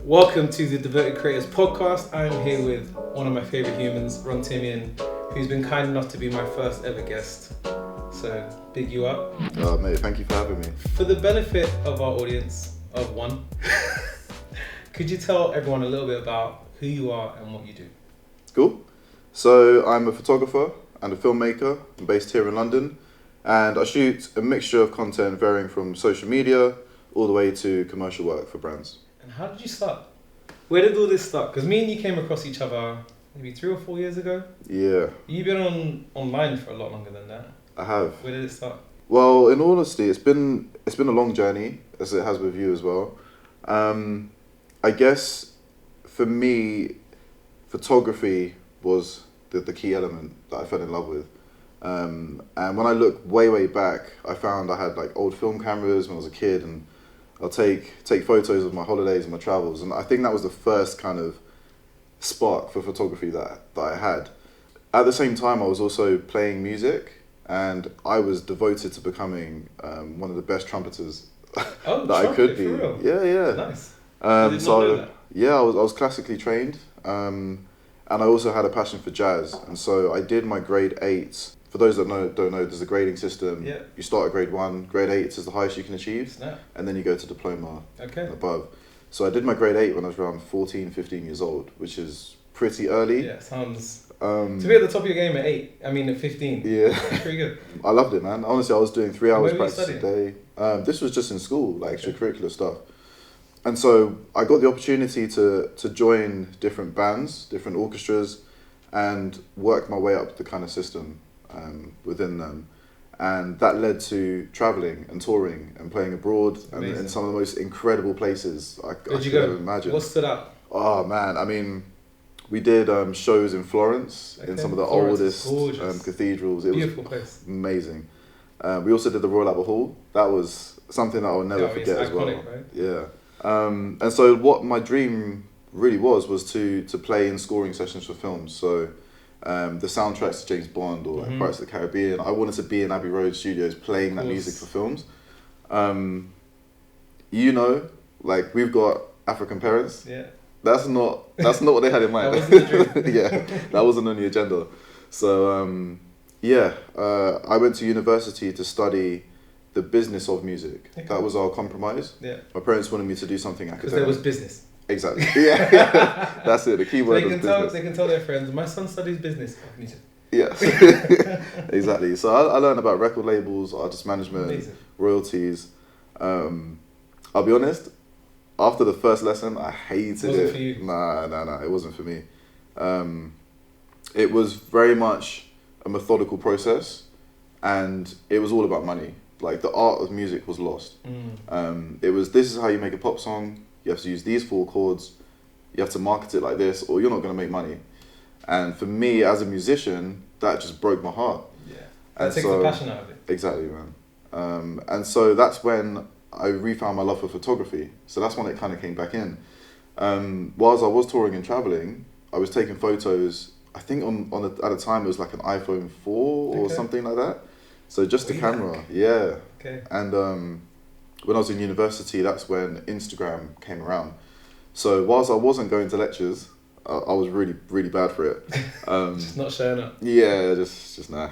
Welcome to the Devoted Creators Podcast. I'm here with one of my favourite humans, Timehin, who's been kind enough to be my first ever guest. So, big you up. Oh, mate, thank you for having me. For the benefit of our audience of one, could you tell everyone a little bit about who you are and what you do? Cool. So, I'm a photographer and a filmmaker. I'm based here in London, and I shoot a mixture of content varying from social media all the way to commercial work for brands. And how did you start? Where did all this start? Because me and you came across each other maybe 3 or 4 years ago. Yeah. You've been online for a lot longer than that. I have. Where did it start? Well, in all honesty, it's been a long journey, as it has with you as well. I guess for me, photography was the key element that I fell in love with. And when I look way back, I found I had like old film cameras when I was a kid, and I'll take photos of my holidays and my travels, and I think that was the first kind of spark for photography that I had. At the same time, I was also playing music, and I was devoted to becoming one of the best trumpeters that I could be. For real? Yeah. Nice. I did not know that. Yeah, I was classically trained, and I also had a passion for jazz, and so I did my grade 8. For those that don't know, there's a grading system. Yeah. You start at grade 1, grade 8 is the highest you can achieve. Snap. And then you go to diploma and above. So I did my grade 8 when I was around 14, 15 years old, which is pretty early. Yeah, sounds... to be at the top of your game at 8, at 15. Yeah. That's pretty good. I loved it, man. Honestly, I was doing 3 hours Where were you practice a day. This was just in school, like Okay. extracurricular stuff. And so I got the opportunity to join different bands, different orchestras, and work my way up the kind of system within them. And that led to travelling and touring and playing abroad and in some of the most incredible places I could ever imagine. What stood out? Oh man, I mean, we did shows in Florence, in some of the oldest cathedrals. It Beautiful was place. amazing. We also did the Royal Albert Hall. That was something that I will never forget as well. Right? Yeah. And so what my dream really was to play in scoring sessions for films. So the soundtracks to James Bond or like Pirates of the Caribbean. I wanted to be in Abbey Road Studios playing that music for films. Like we've got African parents. Yeah. That's not what they had in mind. That wasn't the dream. Yeah, that wasn't on the agenda. So I went to university to study the business of music. Okay. That was our compromise. Yeah. My parents wanted me to do something academic. Because there was business. Exactly. Yeah. That's it. The key word was business. They can tell their friends, my son studies business. Yeah. Exactly. So I learned about record labels, artist management, royalties. I'll be honest, after the first lesson, I hated it. Wasn't for you? Nah, it wasn't for me. It was very much a methodical process, and it was all about money. Like the art of music was lost. This is how you make a pop song. You have to use these 4 chords. You have to market it like this, or you're not going to make money. And for me, as a musician, that just broke my heart. Yeah. That takes the passion out of it. Exactly, man. And so that's when I refound my love for photography. So that's when it kind of came back in. Whilst I was touring and traveling, I was taking photos. I think at the time it was like an iPhone 4 or something like that. So just a camera, yeah. Okay. And when I was in university, that's when Instagram came around. So whilst I wasn't going to lectures, I was really, really bad for it. Just not showing up. Yeah, just nah.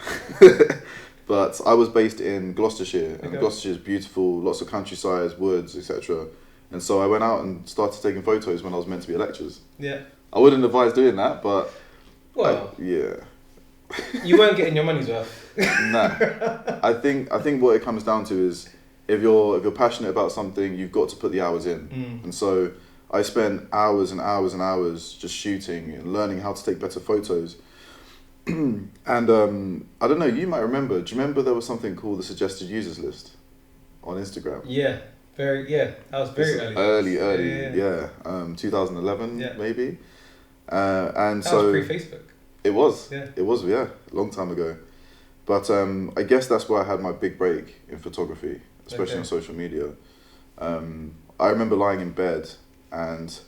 But I was based in Gloucestershire, and Gloucestershire is beautiful, lots of countryside, woods, etc. And so I went out and started taking photos when I was meant to be at lectures. Yeah. I wouldn't advise doing that, but well, yeah. You weren't getting your money's worth. Nah. I think what it comes down to is if you're passionate about something, you've got to put the hours in. And so I spent hours and hours and hours just shooting and learning how to take better photos. And I don't know, you might remember. Do you remember there was something called the suggested users list on Instagram? Yeah, that was very early. Yeah. 2011 maybe. And that so was pre-Facebook. It was. Yeah. It was. Yeah, a long time ago. But I guess that's where I had my big break in photography, especially on social media. I remember lying in bed and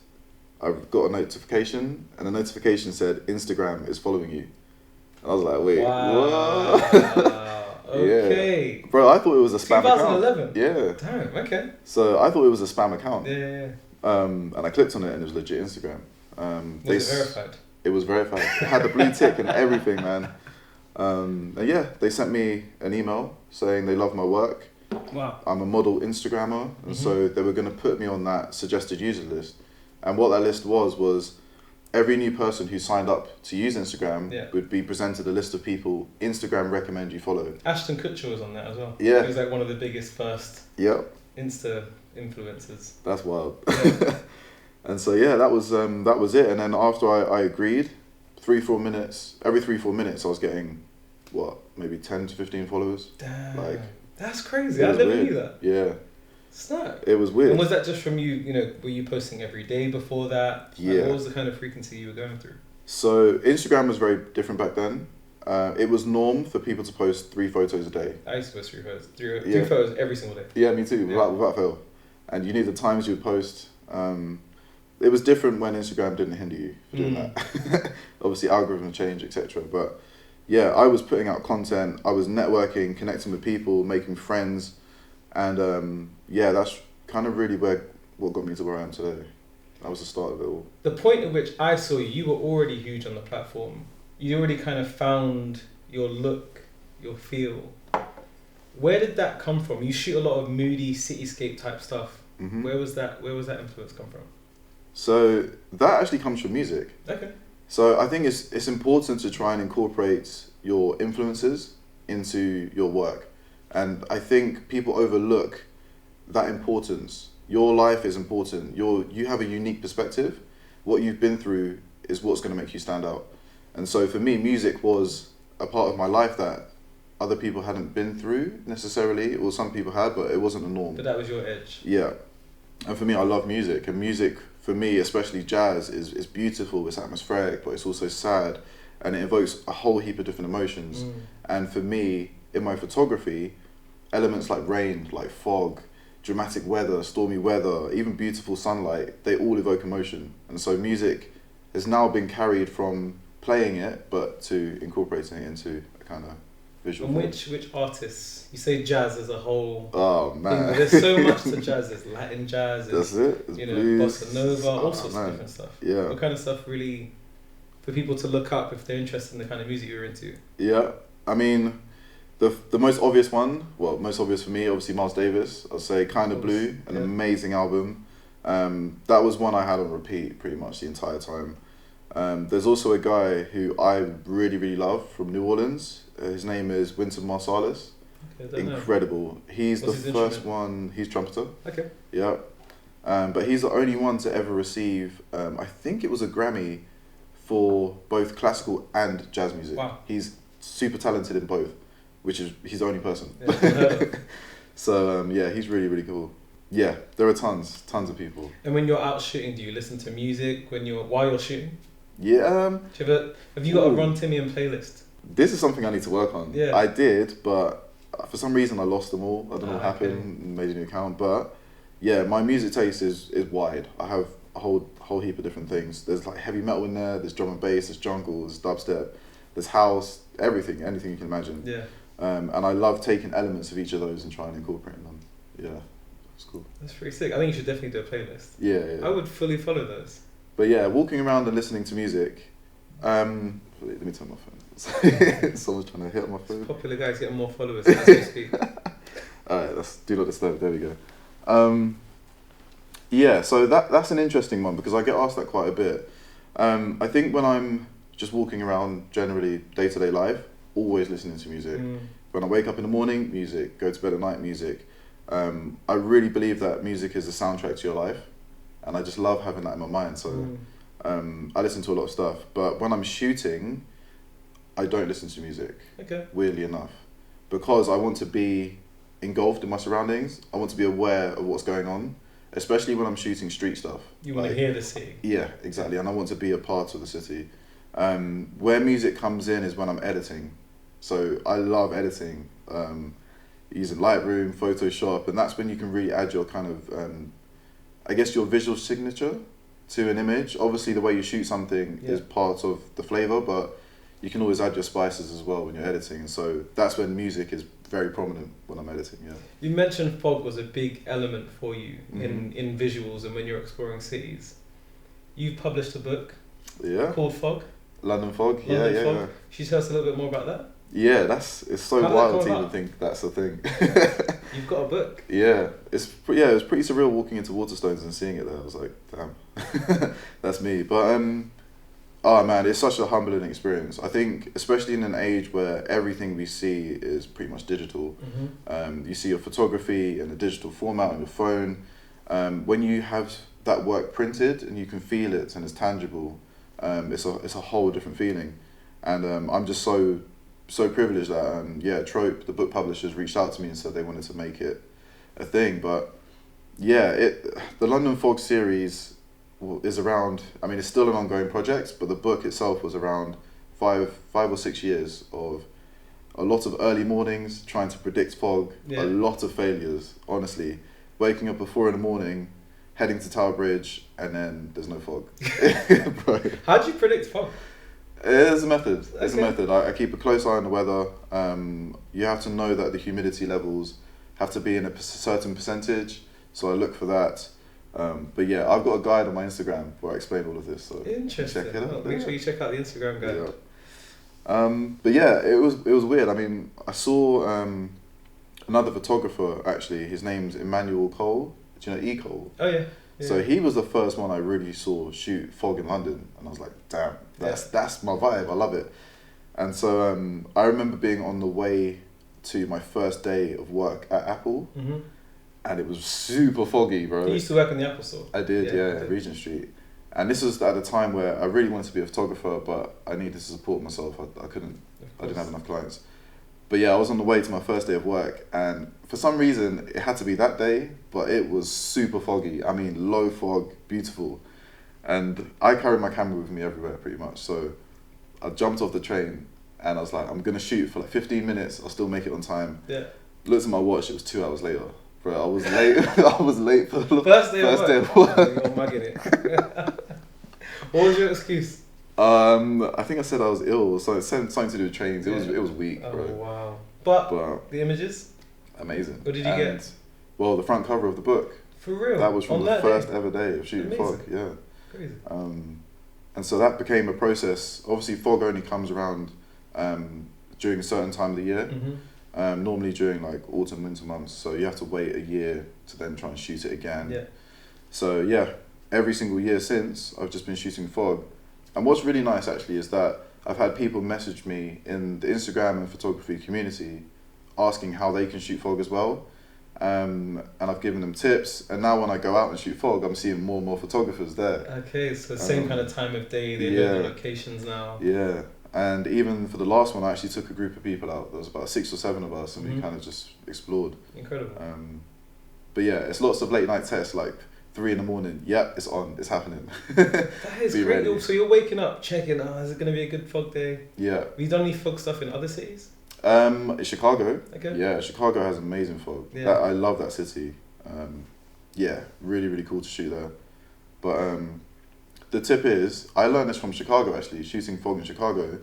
I got a notification, and the notification said Instagram is following you. And I was like, wait, what? Okay. Yeah. Bro, I thought it was a spam 2011? account. Yeah. Damn, okay. So I thought it was a spam account. Yeah. And I clicked on it and it was legit Instagram. Was it verified? It was verified. It had the blue tick and everything, man. And yeah, they sent me an email saying they love my work. Wow. I'm a model Instagrammer, and so they were going to put me on that suggested user list. And what that list was every new person who signed up to use Instagram would be presented a list of people Instagram recommend you follow. Ashton Kutcher was on that as well. Yeah. He was like one of the biggest first Insta influencers. That's wild. Yeah. And so yeah, that was it. And then after I agreed, every 3-4 minutes I was getting maybe 10 to 15 followers. Damn. Like, that's crazy. I never knew that. Yeah. Snap. It was weird. And was that just from you, were you posting every day before that? Yeah. Like, what was the kind of frequency you were going through? So Instagram was very different back then. It was norm for people to post 3 photos a day. I used to post 3 photos. Three photos every single day. Yeah, me too, without fail. And you knew the times you would post. It was different when Instagram didn't hinder you for doing that. Obviously, algorithm change, etc. But yeah, I was putting out content. I was networking, connecting with people, making friends, and that's kind of really what got me to where I am today. That was the start of it all. The point at which I saw you were already huge on the platform. You already kind of found your look, your feel. Where did that come from? You shoot a lot of moody cityscape type stuff. Mm-hmm. Where was that influence come from? So that actually comes from music. Okay. So I think it's important to try and incorporate your influences into your work. And I think people overlook that importance. Your life is important. You have a unique perspective. What you've been through is what's going to make you stand out. And so for me, music was a part of my life that other people hadn't been through necessarily, or some people had, but it wasn't the norm. But that was your edge. Yeah. And for me, I love music. And music, for me, especially jazz, is beautiful, it's atmospheric, but it's also sad. And it evokes a whole heap of different emotions. And for me, in my photography, elements like rain, like fog, dramatic weather, stormy weather, even beautiful sunlight, they all evoke emotion. And so music has now been carried from playing it, but to incorporating it into a kind of visual form. Which artists? You say jazz as a whole. Oh man, there's so much to jazz. There's Latin jazz. That's it. It's blues, bossa nova, all sorts of different stuff. Yeah. What kind of stuff really for people to look up if they're interested in the kind of music you're into? Yeah, I mean, the most obvious one, most obvious for me, obviously Miles Davis. I'll say Kind of Blue, an amazing album. That was one I had on repeat pretty much the entire time. There's also a guy who I really, really love from New Orleans. His name is Wynton Marsalis. Okay, incredible. He's the first one. He's trumpeter. Okay. Yeah. But he's the only one to ever receive, I think it was a Grammy for both classical and jazz music. Wow. He's super talented in both, which is he's the only person. Yeah, so he's really, really cool. Yeah, there are tons of people. And when you're out shooting, do you listen to music while you're shooting? Yeah. Have you got a Ron Timehin playlist? This is something I need to work on. Yeah. I did, but for some reason I lost them all. I don't know what happened. Made a new account, but yeah, my music taste is wide. I have a whole heap of different things. There's like heavy metal in there. There's drum and bass. There's jungle. There's dubstep. There's house. anything you can imagine. Yeah. And I love taking elements of each of those and trying to incorporate them. Yeah, it's cool. That's pretty sick. I think you should definitely do a playlist. Yeah. I would fully follow those. But yeah, walking around and listening to music. Let me turn my phone. Someone's trying to hit on my phone. Popular guys getting more followers as we speak. Alright, that's do not disturb. There we go. Yeah, so that's an interesting one because I get asked that quite a bit. I think when I'm just walking around generally day-to-day life, always listening to music. When I wake up in the morning, music. Go to bed at night, music. I really believe that music is the soundtrack to your life, and I just love having that in my mind. So I listen to a lot of stuff, but when I'm shooting, I don't listen to music. Okay. Weirdly enough, because I want to be engulfed in my surroundings. I want to be aware of what's going on, especially when I'm shooting street stuff. You want to hear the city. Yeah, exactly, and I want to be a part of the city. Where music comes in is when I'm editing. So I love editing, using Lightroom, Photoshop, and that's when you can really add your kind of, I guess, your visual signature to an image. Obviously, the way you shoot something is part of the flavor, but you can always add your spices as well when you're editing. So that's when music is very prominent when I'm editing. Yeah. You mentioned fog was a big element for you Mm-hmm. in visuals and when you're exploring cities. You've published a book Yeah. called Fog. London Fog. Yeah, London yeah, Fog. yeah. Should you tell us a little bit more about that? Yeah, it's so How did that wild come to even about? think that's a thing. You've got a book. Yeah, it was pretty surreal walking into Waterstones and seeing it there. I was like, damn, that's me. But oh man, it's such a humbling experience. I think, especially in an age where everything we see is pretty much digital. You see your photography in a digital format on your phone. When you have that work printed and you can feel it and it's tangible, it's a whole different feeling. And I'm just so privileged that Trope, the book publishers, reached out to me and said they wanted to make it a thing. But yeah, the London Fog series is around, I mean, it's still an ongoing project, but the book itself was around 5 or 6 years of a lot of early mornings trying to predict fog, a lot of failures, honestly. Waking up at 4 a.m, heading to Tower Bridge, and then there's no fog. How do you predict fog? It's a method. It's Okay. a method. I keep a close eye on the weather. You have to know that the humidity levels have to be in a certain percentage, so I look for that. But yeah, I've got a guide on my Instagram where I explain all of this. So Interesting. check it out. Well, make sure you check out the Instagram guide. Yeah. But yeah, it was weird. I mean, I saw another photographer actually. His name's Emmanuel Cole. Do you know E. Cole? Oh yeah. So he was the first one I really saw shoot fog in London, and I was like, damn, that's my vibe. I love it. And so I remember being on the way to my first day of work at Apple, and it was super foggy, bro. You used to work in the Apple Store. I did, yeah, Regent Street. And this was at a time where I really wanted to be a photographer, but I needed to support myself. I didn't have enough clients. But yeah, I was on the way to my first day of work, and for some reason it had to be that day, but it was super foggy. I mean, low fog, beautiful. And I carried my camera with me everywhere pretty much. So I jumped off the train and I was like, I'm gonna shoot for like 15 minutes, I'll still make it on time. Yeah. Looked at my watch, it was 2 hours later. Bro, I was late. I was late for the First day of work. You're mugging it. What was your excuse? I think I said I was ill, so it's something to do with trains. It was weak, Oh bro. wow. But the images? Amazing. What did you get? Well, the front cover of the book. For real? That was from On the that first day? ever day of shooting Amazing. fog. Yeah. Crazy. And so that became a process. Obviously, fog only comes around during a certain time of the year. Normally during like autumn, winter months. So you have to wait a year to then try and shoot it again. Yeah. So yeah, every single year since, I've just been shooting fog. And what's really nice actually is that I've had people message me in the Instagram and photography community asking how they can shoot fog as well. And I've given them tips, and now when I go out and shoot fog, I'm seeing more and more photographers there. Okay, so same kind of time of day, they know the locations now. Yeah, and even for the last one, I actually took a group of people out. There was about 6 or 7 of us, and we kind of just explored. Incredible. But yeah, it's lots of late night tests, like 3 a.m. Yep, it's on, it's happening. That is Be great. ready. So you're waking up, checking, is it going to be a good fog day? Yeah. Have you done any fog stuff in other cities? Chicago. Okay. Yeah, Chicago has amazing fog. Yeah. I love that city. Yeah, really, really cool to shoot there. But the tip is, I learned this from Chicago actually, shooting fog in Chicago.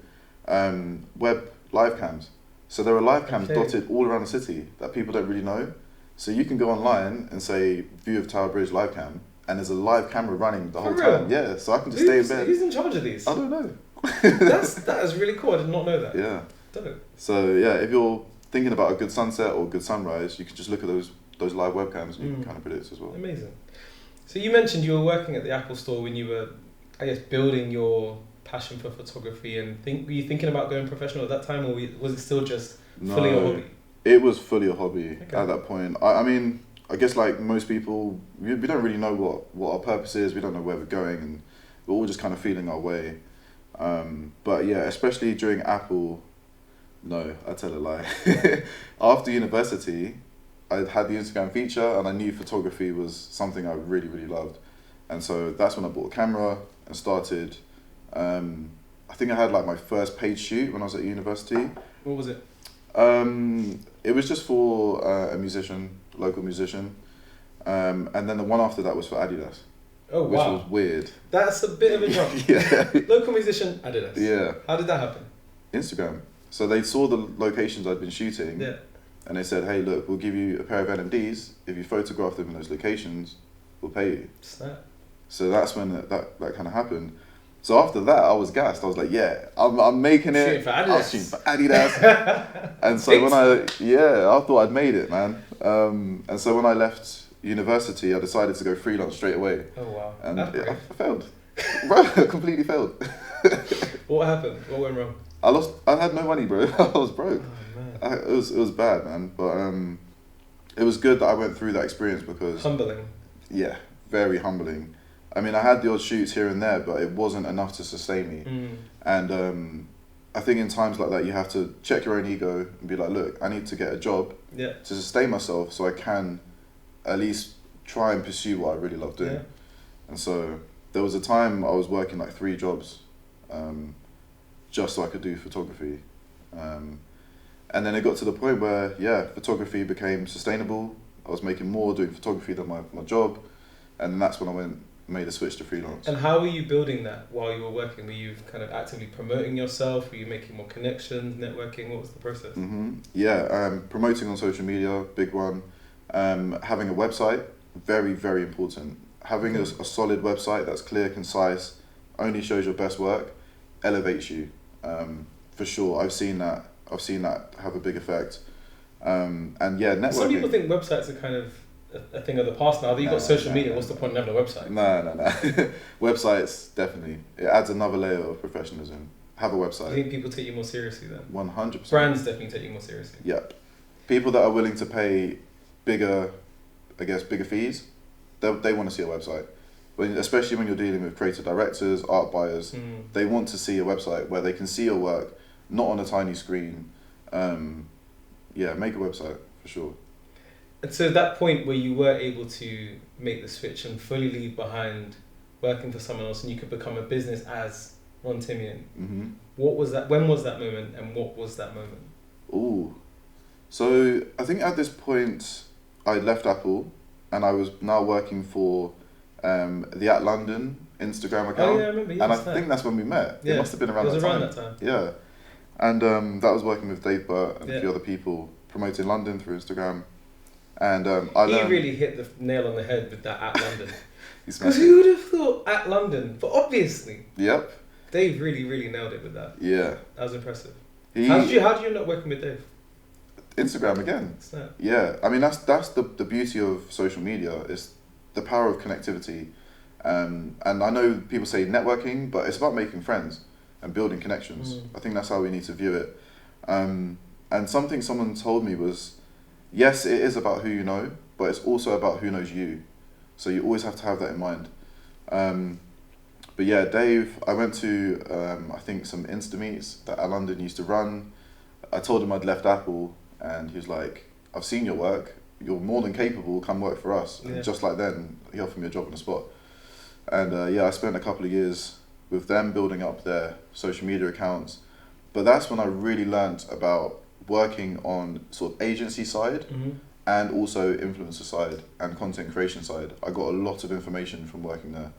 Web live cams. So there are live cams dotted all around the city that people don't really know. So you can go online and say, view of Tower Bridge live cam, and there's a live camera running the whole time. Yeah, so I can just stay in bed. Who's in charge of these? I don't know. That is really cool. I did not know that. Yeah. Dope. So yeah, if you're thinking about a good sunset or a good sunrise, you can just look at those live webcams and you can kind of predict as well. Amazing. So you mentioned you were working at the Apple Store when you were, I guess, building your passion for photography, and were you thinking about going professional at that time, or was it still just fully a hobby? It was fully a hobby Okay. at that point. I mean, I guess like most people, we don't really know what our purpose is. We don't know where we're going, and we're all just kind of feeling our way. But yeah, especially during Apple, no, I tell a lie. After university, I had the Instagram feature, and I knew photography was something I really, really loved. And so that's when I bought a camera and started. I think I had like my first paid shoot when I was at university. What was it? It was just for a musician, local musician. And then the one after that was for Adidas. Oh, which wow. was weird. That's a bit of a jump. Yeah. Local musician, Adidas. Yeah. How did that happen? Instagram. So they saw the locations I'd been shooting. Yeah. and they said, hey, look, we'll give you a pair of NMDs. If you photograph them in those locations, we'll pay you. Snap. So that's when that kind of happened. So after that, I was gassed. I was like, yeah, I'm making it. Shooting for Adidas. I was shooting for Adidas. And so when I thought I'd made it, man. And so when I left university, I decided to go freelance straight away. Oh, wow. And I failed. Bro, I completely failed. What happened? What went wrong? I had no money, bro. I was broke. Oh, man. It was bad, man. But it was good that I went through that experience because... Humbling. Yeah, very humbling. I mean, I had the odd shoots here and there, but it wasn't enough to sustain me. And I think in times like that, you have to check your own ego and be like, look, I need to get a job to sustain myself so I can at least try and pursue what I really love doing. And so there was a time I was working like 3 jobs just so I could do photography. And then it got to the point where, photography became sustainable. I was making more doing photography than my job. And that's when I made a switch to freelance. And how were you building that while you were working? Were you kind of actively promoting yourself? Were you making more connections, networking? What was the process? Promoting on social media, big one. Having a website, very, very important. Having a solid website that's clear, concise, only shows your best work, elevates you, for sure. I've seen that have a big effect. Networking. Some people think websites are kind of a thing of the past now. That you've got social media, what's the point of having a website? No. Websites, definitely. It adds another layer of professionalism. Have a website. Do you think people take you more seriously then? 100%. Brands definitely take you more seriously. Yep. People that are willing to pay bigger fees, they want to see a website. Especially when you're dealing with creative directors, art buyers, they want to see a website where they can see your work, not on a tiny screen. Make a website, for sure. And so that point where you were able to make the switch and fully leave behind working for someone else and you could become a business as Ron Timehin, what was that? When was that moment and what was that moment? Ooh. So I think at this point I left Apple and I was now working for the At London Instagram account. Oh yeah, I remember. And I think that's when we met. Yeah. It must have been around that time. Yeah. And that was working with Dave Burt and a few other people promoting London through Instagram. And he really hit the nail on the head with that At London. Because who would have thought At London? But obviously. Yep. Dave really, really nailed it with that. Yeah. That was impressive. How did you end up working with Dave? Instagram again. Snap. Yeah. I mean, that's the beauty of social media is the power of connectivity. And I know people say networking, but it's about making friends and building connections. I think that's how we need to view it. And something someone told me was, yes, it is about who you know, but it's also about who knows you. So you always have to have that in mind. But yeah, Dave, I went to, I think, some Insta meets that At London used to run. I told him I'd left Apple, and he was like, I've seen your work. You're more than capable, come work for us. And just like then, he offered me a job on the spot. And I spent a couple of years with them building up their social media accounts. But that's when I really learnt about working on sort of agency side and also influencer side and content creation side. I got a lot of information from working there.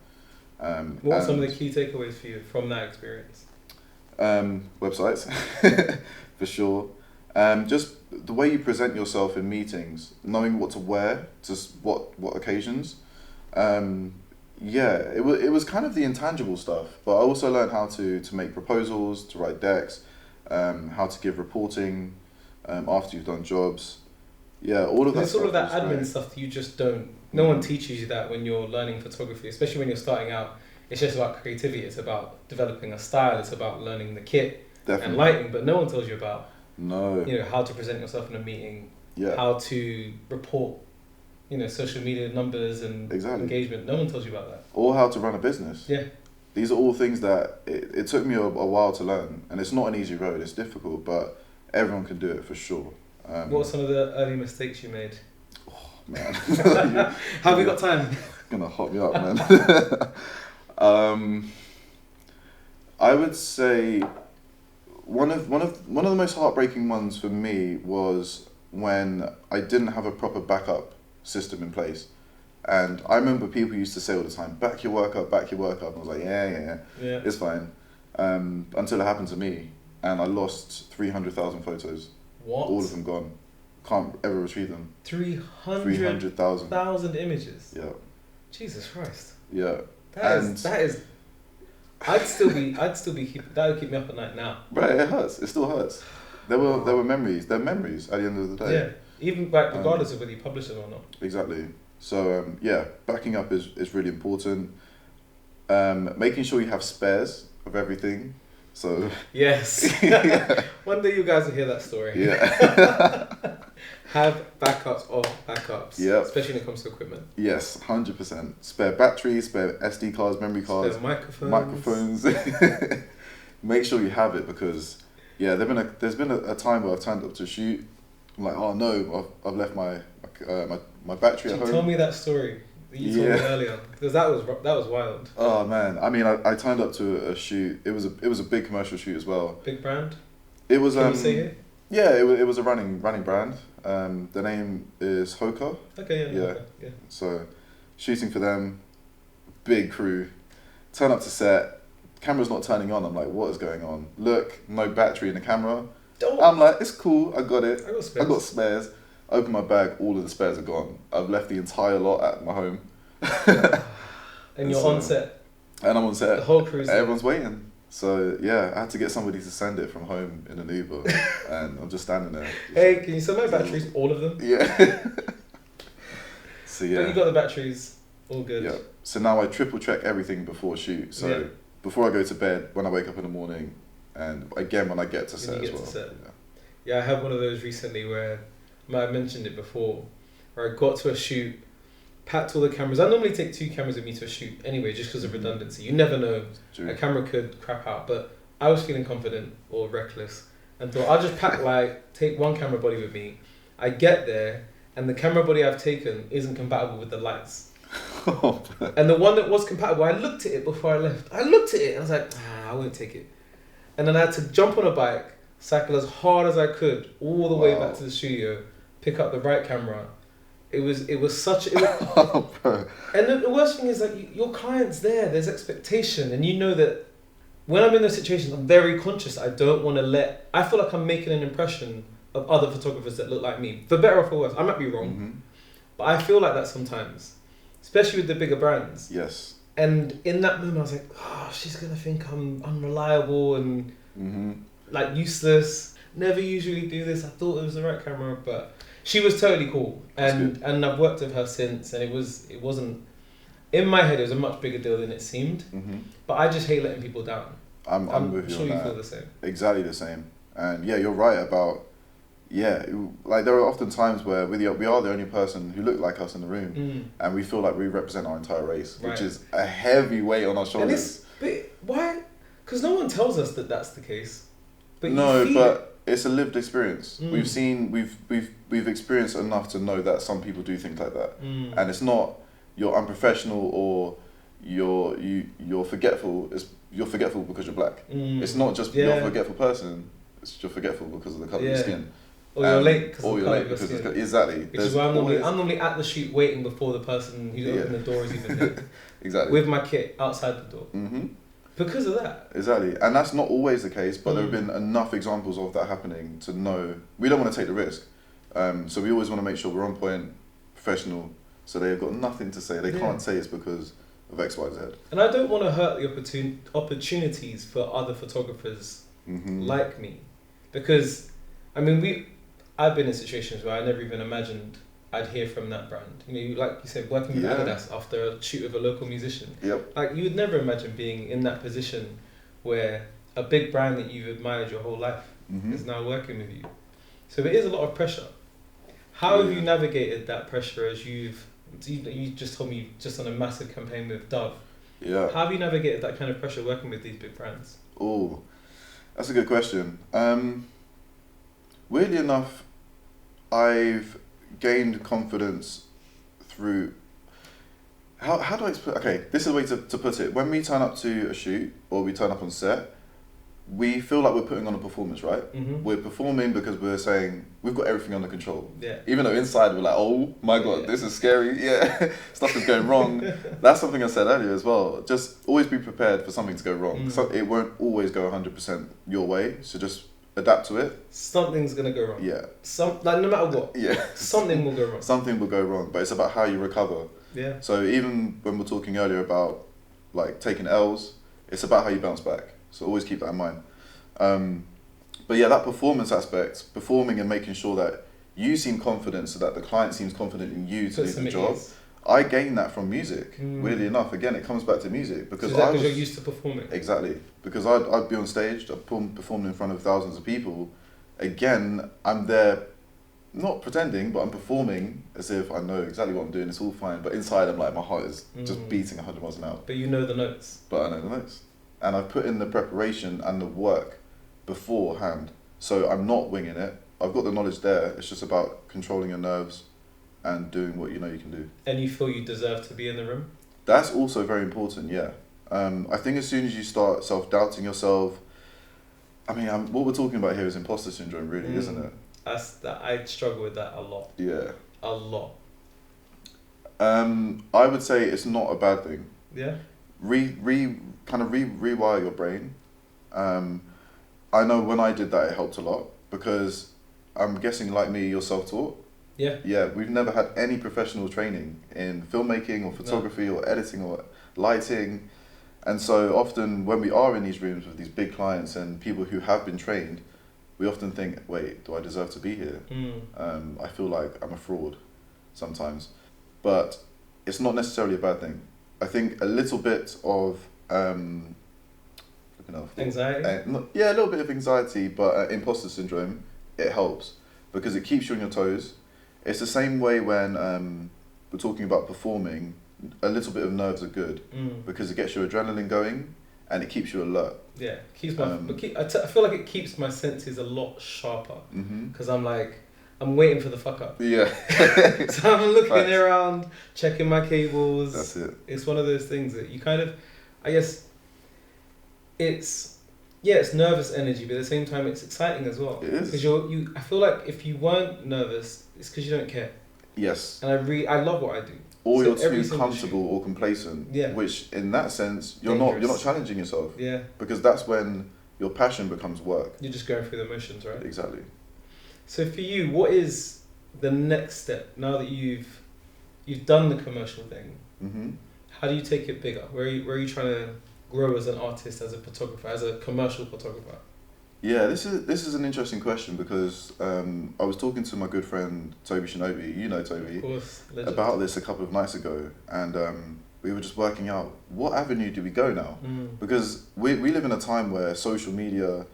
What are some of the key takeaways for you from that experience? Websites, for sure. Just the way you present yourself in meetings, knowing what to wear to what occasions. It was kind of the intangible stuff, but I also learned how to make proposals, to write decks, how to give reporting after you've done jobs. Yeah, all of that. It's all of that admin stuff that you just don't. No one teaches you that when you're learning photography, especially when you're starting out. It's just about creativity. It's about developing a style. It's about learning the kit and lighting. But no one tells you about how to present yourself in a meeting. Yeah. How to report, social media numbers and engagement. No one tells you about that. Or how to run a business. Yeah. These are all things that it took me a while to learn, and it's not an easy road. It's difficult, but everyone can do it for sure. What are some of the early mistakes you made? Oh man, have we got time? Gonna hot me up, man. I would say one of the most heartbreaking ones for me was when I didn't have a proper backup system in place. And I remember people used to say all the time, back your work up. And I was like, yeah, it's fine. Until it happened to me, and I lost 300,000 photos. What? All of them gone. can't ever retrieve them. 300,000 300,000. images. Yeah. Jesus Christ. Yeah. That is. I'd still be that would keep me up at night now. Right, it hurts. It still hurts. There were memories. They're memories at the end of the day. Yeah. Even like regardless of whether you publish them or not. Exactly. So backing up is really important. Making sure you have spares of everything. So yes. One day you guys will hear that story. Yeah. Have backups of backups. Yeah. Especially when it comes to equipment. Yes, 100%. Spare batteries, spare SD cards, memory cards, spare microphones. Make sure you have it because there's been a time where I've turned up to a shoot. I'm like, oh no, I've left my battery at home. Tell me that story that you told me earlier because that was wild. Oh man, I mean, I turned up to a shoot. It was a big commercial shoot as well. Big brand. It was. Can you say it? Yeah, it was a running brand. The name is Hoka. Okay. Yeah. Yeah. So, shooting for them, big crew. Turn up to set. Camera's not turning on. I'm like, what is going on? Look, no battery in the camera. I'm like, it's cool. I got it. I got spares. Open my bag. All of the spares are gone. I've left the entire lot at my home. And you're on set. And I'm on set. The whole crew's Everyone's waiting. So yeah, I had to get somebody to send it from home in an Uber, and I'm just standing there. Hey, can you send my batteries? All of them? Yeah. So yeah. But you got the batteries, all good. Yeah. So now I triple check everything before shoot. So before I go to bed, when I wake up in the morning, and again when I get to set as well. Yeah, I had one of those recently where I might have mentioned it before, where I got to a shoot, packed all the cameras. I normally take 2 cameras with me to a shoot anyway, just because of redundancy. You never know. True. A camera could crap out, but I was feeling confident or reckless and thought I'll just take 1 camera body with me. I get there and the camera body I've taken isn't compatible with the lights. And the one that was compatible, I looked at it before I left. I looked at it and I was like, I won't take it. And then I had to jump on a bike, cycle as hard as I could all the way back to the studio, pick up the right camera. It was such. And the worst thing is that your client's there. There's expectation, and you know that when I'm in those situations, I'm very conscious. I don't want to I feel like I'm making an impression of other photographers that look like me, for better or for worse. I might be wrong, but I feel like that sometimes, especially with the bigger brands. Yes. And in that moment, I was like, she's gonna think I'm unreliable and like useless. Never usually do this. I thought it was the right camera, but. She was totally cool, and I've worked with her since, and it wasn't, in my head it was a much bigger deal than it seemed, but I just hate letting people down. I'm with you sure on you that. feel the same. Exactly the same, and yeah, you're right about, like there are often times where we are the only person who look like us in the room, and we feel like we represent our entire race, which is a heavy weight on our shoulders. But why? Because no one tells us that that's the case. But it's a lived experience. We've experienced enough to know that some people do things like that, and it's not you're unprofessional or you're forgetful. You're forgetful because you're black. It's not just you're a forgetful person. It's you're forgetful because of the color of your skin. Or you're late because of the colour of your skin. Exactly. Which is why I'm normally at the shoot waiting before the person who's opened the door is even there. Exactly. With my kit outside the door. Because of that. Exactly. And that's not always the case, but there have been enough examples of that happening to know we don't want to take the risk. So we always want to make sure we're on point, professional, so they've got nothing to say. They can't say it's because of X, Y, Z. And I don't want to hurt the opportunities for other photographers like me. Because, I mean, I've been in situations where I never even imagined I'd hear from that brand. You know, like you said, working with Adidas after a shoot with a local musician. Like you would never imagine being in that position where a big brand that you've admired your whole life is now working with you. So it is a lot of pressure. How have you navigated that pressure as you just told me just on a massive campaign with Dove? Yeah. How have you navigated that kind of pressure working with these big brands? Oh, that's a good question. Weirdly enough, I've gained confidence through how do I explain? Okay, this is the way to put it. When we turn up to a shoot or we turn up on set, we feel like we're putting on a performance, right? We're performing because we're saying we've got everything under control. Even though inside we're like, oh my god, this is scary. Stuff is going wrong. That's something I said earlier as well. Just always be prepared for something to go wrong. So it won't always go 100% your way. So just adapt to it, something's gonna go wrong. yeah, No matter what, yeah, something will go wrong. something will go wrong. But it's about how you recover. Yeah. So even when we're talking earlier about like taking L's, it's about how you bounce back. So always keep that in mind. But yeah, that performance aspect, performing and making sure that you seem confident so that the client seems confident in you to do the job. I gained that from music. Weirdly enough, again, it comes back to music because because you're used to performing. Exactly, because I'd be on stage, I'd perform in front of thousands of people. Again, I'm there, not pretending, but I'm performing as if I know exactly what I'm doing. It's all fine, but inside I'm like, my heart is just beating 100 miles an hour. But you know the notes. But I know the notes, and I've put in the preparation and the work beforehand, so I'm not winging it. I've got the knowledge there. It's just about controlling your nerves and doing what you know you can do. And you feel you deserve to be in the room? That's also very important, yeah. I think as soon as you start self-doubting yourself, I mean, what we're talking about here is imposter syndrome, really, isn't it? I struggle with that a lot. Yeah. A lot. I would say it's not a bad thing. Yeah. Rewire your brain. I know when I did that, it helped a lot because I'm guessing, like me, you're self-taught. Yeah. Yeah, we've never had any professional training in filmmaking or photography or editing or lighting. And so often when we are in these rooms with these big clients and people who have been trained, we often think, wait, do I deserve to be here? I feel like I'm a fraud sometimes. But it's not necessarily a bad thing. I think a little bit of anxiety? Yeah, a little bit of anxiety, but imposter syndrome, it helps because it keeps you on your toes. It's the same way when we're talking about performing, a little bit of nerves are good because it gets your adrenaline going and it keeps you alert. Yeah, keeps my. I feel like it keeps my senses a lot sharper because I'm waiting for the fuck up. Yeah. So I'm looking around, checking my cables. That's it. It's one of those things that you kind of, I guess, it's nervous energy, but at the same time it's exciting as well. It is. Because I feel like if you weren't nervous, it's because you don't care. Yes. And I love what I do. Or you're too comfortable or complacent. Yeah. Which in that sense you're not challenging yourself. Yeah. Because that's when your passion becomes work. You're just going through the motions, right? Exactly. So for you, what is the next step now that you've done the commercial thing? How do you take it bigger? Where are you trying to grow as an artist, as a photographer, as a commercial photographer? Yeah, this is an interesting question because I was talking to my good friend Toby Shinobi, you know Toby, of course, legend, about this a couple of nights ago, and we were just working out what avenue do we go now, because we live in a time where social media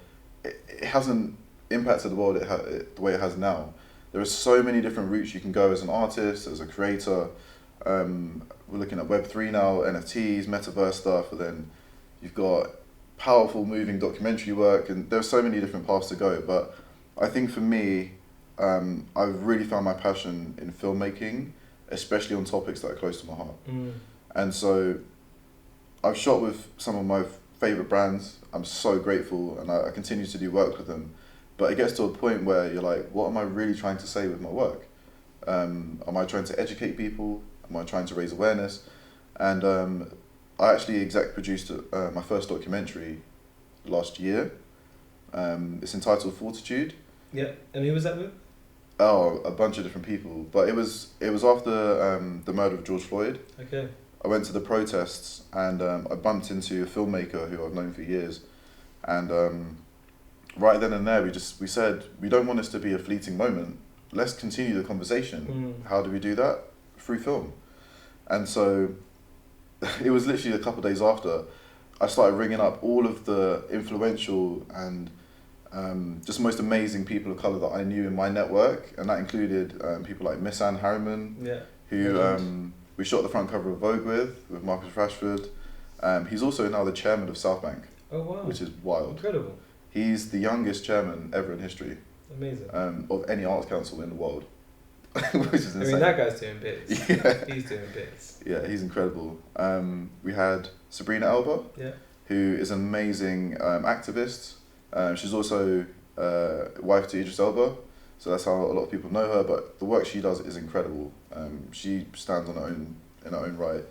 it hasn't impacted the world the way it has now. There are so many different routes you can go as an artist, as a creator. We're looking at Web3 now, NFTs, metaverse stuff, and then you've got powerful moving documentary work, and there's so many different paths to go. But I think for me, I've really found my passion in filmmaking, especially on topics that are close to my heart. And so I've shot with some of my favorite brands. I'm so grateful, and I continue to do work with them. But it gets to a point where you're like, what am I really trying to say with my work? Am I trying to educate people? Am I trying to raise awareness? And I actually exec produced my first documentary last year. It's entitled Fortitude. Yeah, and who was that with? Oh, a bunch of different people. But it was after the murder of George Floyd. Okay. I went to the protests and I bumped into a filmmaker who I've known for years. And right then and there, we said, we don't want this to be a fleeting moment. Let's continue the conversation. How do we do that? Through film. And so it was literally a couple of days after I started ringing up all of the influential and just most amazing people of colour that I knew in my network, and that included people like Miss Anne Harriman, who we shot the front cover of Vogue with Marcus Rashford. He's also now the chairman of South Bank. Oh wow! Which is wild. Incredible. He's the youngest chairman ever in history. Amazing. Of any arts council in the world. Which is insane. I mean, that guy's doing bits. Yeah. He's doing bits. Yeah, he's incredible. We had Sabrina Elba, who is an amazing activist. She's also wife to Idris Elba, so that's how a lot of people know her, but the work she does is incredible. She stands on in her own right.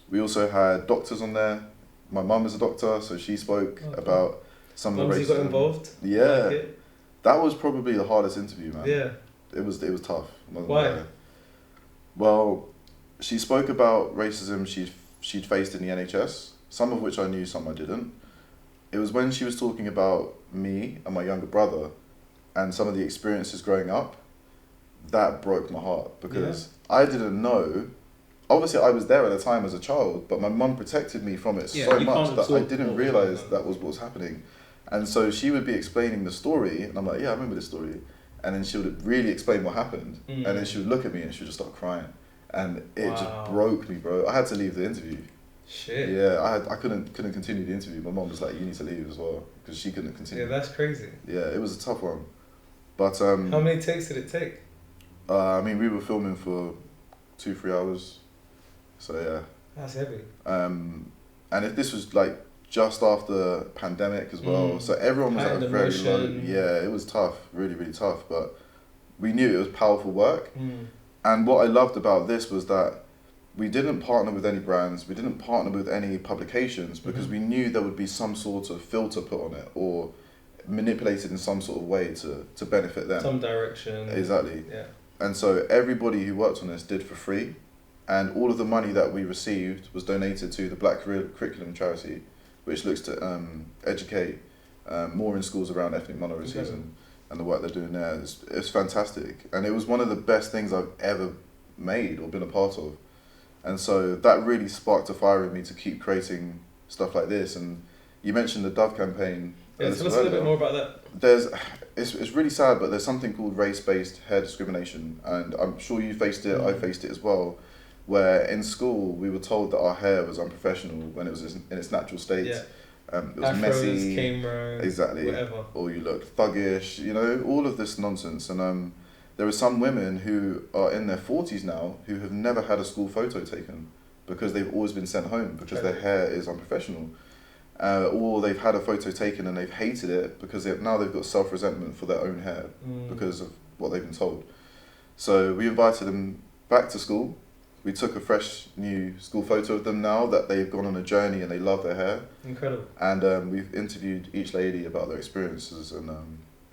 We also had doctors on there. My mum is a doctor, so she spoke about some As long of the as you got racism. involved. Yeah, Like it. that was probably the hardest interview, man. Yeah. It was tough. I'm not gonna Why? lie. Well, she spoke about racism she'd faced in the NHS, some of which I knew, some I didn't. It was when she was talking about me and my younger brother and some of the experiences growing up, that broke my heart because I didn't know. Obviously, I was there at the time as a child, but my mum protected me from it so much that I didn't realise that was what was happening. And so she would be explaining the story, and I'm like, yeah, I remember this story. And then she would really explain what happened, and then she would look at me and she would just start crying. And it just broke me, bro. I had to leave the interview. Shit. Yeah, I couldn't continue the interview. My mum was like, you need to leave as well, because she couldn't continue. Yeah, that's crazy. Yeah, it was a tough one. But how many takes did it take? I mean, we were filming for 2-3 hours. So yeah. That's heavy. And if this was like just after pandemic as well, so everyone was at a very low. Yeah, it was tough, really, really tough. But we knew it was powerful work. And what I loved about this was that we didn't partner with any brands, we didn't partner with any publications, because we knew there would be some sort of filter put on it or manipulated in some sort of way to benefit them. Some direction. Exactly. Yeah. And so everybody who worked on this did for free, and all of the money that we received was donated to the Black Curriculum Charity, which looks to educate more in schools around ethnic minorities and the work they're doing there. It's fantastic. And it was one of the best things I've ever made or been a part of. And so that really sparked a fire in me to keep creating stuff like this. And you mentioned the Dove campaign. Yeah, tell us a little bit more about that. It's really sad, but there's something called race-based hair discrimination. And I'm sure you faced it, I faced it as well, where in school we were told that our hair was unprofessional when it was in its natural state. Yeah. It was Afros, messy. camera, exactly. Whatever. Or you looked thuggish, you know, all of this nonsense. And there are some women who are in their 40s now who have never had a school photo taken because they've always been sent home because their hair is unprofessional. Or they've had a photo taken and they've hated it because now they've got self-resentment for their own hair because of what they've been told. So we invited them back to school. We took a fresh new school photo of them now that they've gone on a journey and they love their hair. Incredible. And we've interviewed each lady about their experiences and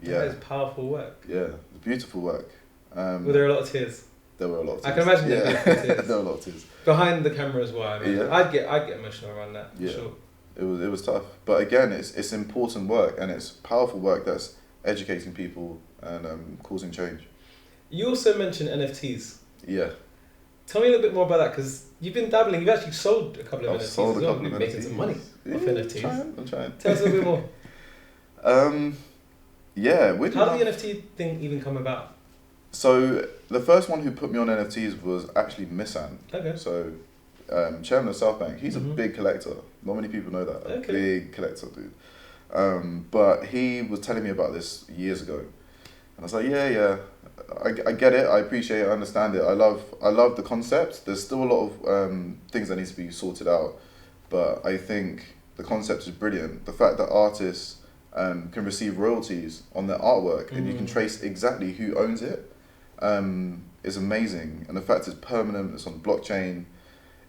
yeah. That is powerful work. Yeah, beautiful work. Were there a lot of tears? There were a lot of tears. I can imagine there were tears. There were a lot of tears. Behind the camera as well. I mean, I'd get emotional around that. For sure. It was tough, but again, it's important work and it's powerful work that's educating people and causing change. You also mentioned NFTs. Yeah. Tell me a little bit more about that, because you've been dabbling. You've actually sold a couple of NFTs sold as a well. couple You've of been making NFTs. some money off NFTs. I'm trying. Tell us a little bit more. Yeah. How did the NFT thing even come about? So the first one who put me on NFTs was actually Missan. Okay. So chairman of South Bank, he's a big collector. Not many people know that. A big collector, dude. But he was telling me about this years ago. And I was like, yeah. I get it, I appreciate it, I understand it. I love the concept. There's still a lot of things that need to be sorted out. But I think the concept is brilliant. The fact that artists can receive royalties on their artwork and you can trace exactly who owns it is amazing. And the fact it's permanent, it's on blockchain,